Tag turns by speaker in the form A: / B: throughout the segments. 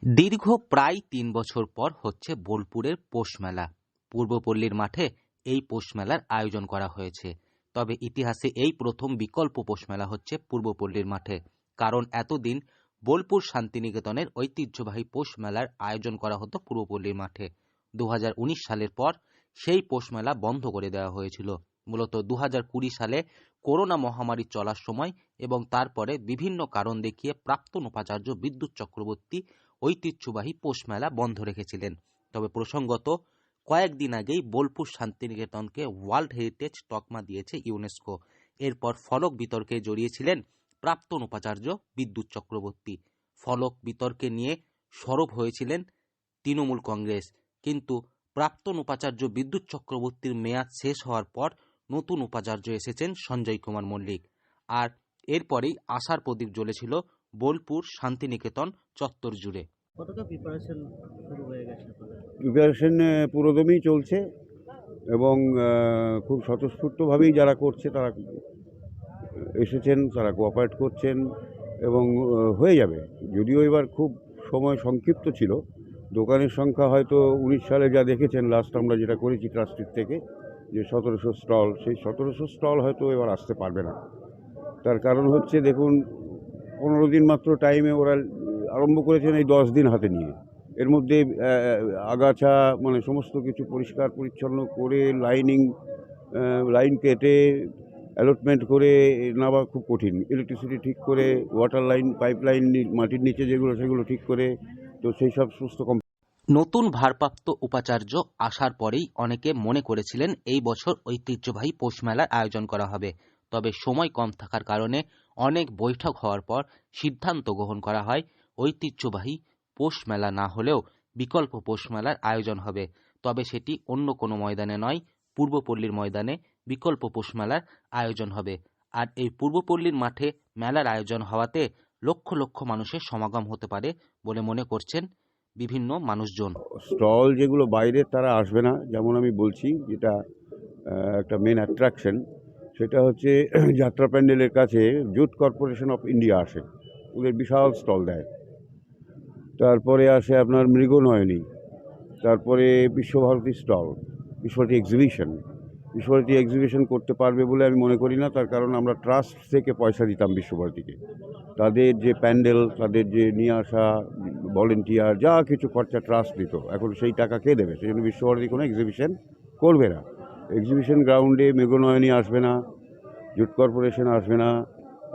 A: দীর্ঘ প্রায় ৩ বছর পর হচ্ছে বোলপুরের পৌষ মেলা। পূর্বপল্লীর মাঠে এই পৌষ মেলার আয়োজন করা হয়েছে। তবে ইতিহাসে এই প্রথম বিকল্প পৌষ মেলা হচ্ছে পূর্বপল্লীর মাঠে। কারণ এতদিন বোলপুর শান্তিনিকেতনের ঐতিহ্যবাহী পৌষ মেলার আয়োজন করা হতো পূর্বপল্লীর মাঠে। 2019 সালের পর সেই পৌষ মেলা বন্ধ করে দেওয়া হয়েছিল। মূলত 2020 সালে করোনা মহামারী চলার সময় এবং তারপরে বিভিন্ন কারণ দেখিয়ে প্রাক্তন উপাচার্য বিদ্যুৎ চক্রবর্তী ঐতিহ্যবাহী পৌষ মেলা বন্ধ রেখেছিলেন। তবে প্রসঙ্গত কয়েকদিন আগেই বোলপুর শান্তিনিকেতনকে ওয়ার্ল্ড হেরিটেজ তকমা দিয়েছে ইউনেস্কো। এরপর ফলক বিতর্কে জড়িয়েছিলেন প্রাক্তন উপাচার্য বিদ্যুৎ চক্রবর্তী। ফলক বিতর্কে নিয়ে সরব হয়েছিলেন তৃণমূল কংগ্রেস। কিন্তু প্রাক্তন উপাচার্য বিদ্যুৎ চক্রবর্তীর মেয়াদ শেষ হওয়ার পর নতুন উপাচার্য এসেছেন সঞ্জয় কুমার মল্লিক। আর এরপরেই আশার প্রদীপ জ্বলেছিল বোলপুর শান্তিনিকেতন চত্বর জুড়ে।
B: কতটা প্রিপারেশন শুরু হয়ে গেছে?
C: প্রিপারেশন পুরোদমই চলছে এবং খুব স্বতঃস্ফূর্তভাবেই যারা করছে তারা এসেছেন, তারা কোঅপারেট করছেন এবং হয়ে যাবে। যদিও এবার খুব সময় সংক্ষিপ্ত ছিল, দোকানের সংখ্যা হয়তো 19 সালে যা দেখেছেন লাস্ট আমরা যেটা করেছি ট্রাস্টির থেকে যে 1700 স্টল, সেই 1700 স্টল হয়তো এবার আসতে পারবে না। তার কারণ হচ্ছে দেখুন 15 দিন মাত্র টাইমে ওরা আরম্ভ করেছেন এই 10 দিন হাতে নিয়ে। এর মধ্যে আগাছা মানে সমস্ত কিছু পরিষ্কার পরিচ্ছন্ন করে লাইন কেটে অ্যালটমেন্ট করে নেওয়া খুব কঠিন। ইলেকট্রিসিটি ঠিক করে, ওয়াটার লাইন, পাইপ লাইন মাটির নিচে যেগুলো সেগুলো ঠিক করে, তো সেই সব সমস্ত
A: নতুন ভারপ্রাপ্ত উপাচার্য আসার পরেই অনেকে মনে করেছিলেন এই বছর ঐতিহ্যবাহী পৌষ মেলার আয়োজন করা হবে। তবে সময় কম থাকার কারণে অনেক বৈঠক হওয়ার পর সিদ্ধান্ত গ্রহণ করা হয় ঐতিহ্যবাহী পৌষ মেলা না হলেও বিকল্প পৌষ মেলার আয়োজন হবে। তবে সেটি অন্য কোনো ময়দানে নয়, পূর্বপল্লীর ময়দানে বিকল্প পৌষ মেলার আয়োজন হবে। আর এই পূর্বপল্লীর মাঠে মেলার আয়োজন হওয়াতে লক্ষ লক্ষ মানুষের সমাগম হতে পারে বলে মনে করছেন বিভিন্ন মানুষজন।
C: স্টল যেগুলো বাইরের তারা আসবে না, যেমন আমি বলছি যেটা একটা মেন অ্যাট্রাকশন সেটা হচ্ছে যাত্রা প্যান্ডেলের কাছে জুট কর্পোরেশন অফ ইন্ডিয়া আসে, ওদের বিশাল স্টল দেয়। তারপরে আসে আপনার মৃগনয়নী, তারপরে বিশ্বভারতী স্টল, বিশ্বভারতী এক্সিবিশন করতে পারবে বলে আমি মনে করি না। তার কারণ আমরা ট্রাস্ট থেকে পয়সা দিতাম বিশ্বভারতীকে, তাদের যে প্যান্ডেল, তাদের যে নিয়ে আসা ভলেন্টিয়ার যা কিছু খরচা ট্রাস্ট দিত, এখন সেই টাকা কে দেবে? সেই জন্য বিশ্বভারতী কোনো এক্সিবিশন করবে না। এক্সিবিশন গ্রাউন্ডে মৃগনয়নী আসবে না, জুট কর্পোরেশন আসবে না,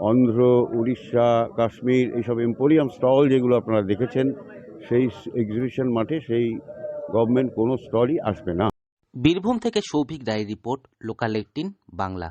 C: অন্ধ্র, উড়িষ্যা, কাশ্মীর এইসব এম্পোরিয়াম স্টল যেগুলো আপনারা দেখেছেন সেই এক্সিবিশন মাঠে সেই গভর্নমেন্ট কোনো স্টলই আসবে না।
A: বীরভূম থেকে সৌভিক রায়ের রিপোর্ট, লোকাল 18 বাংলা।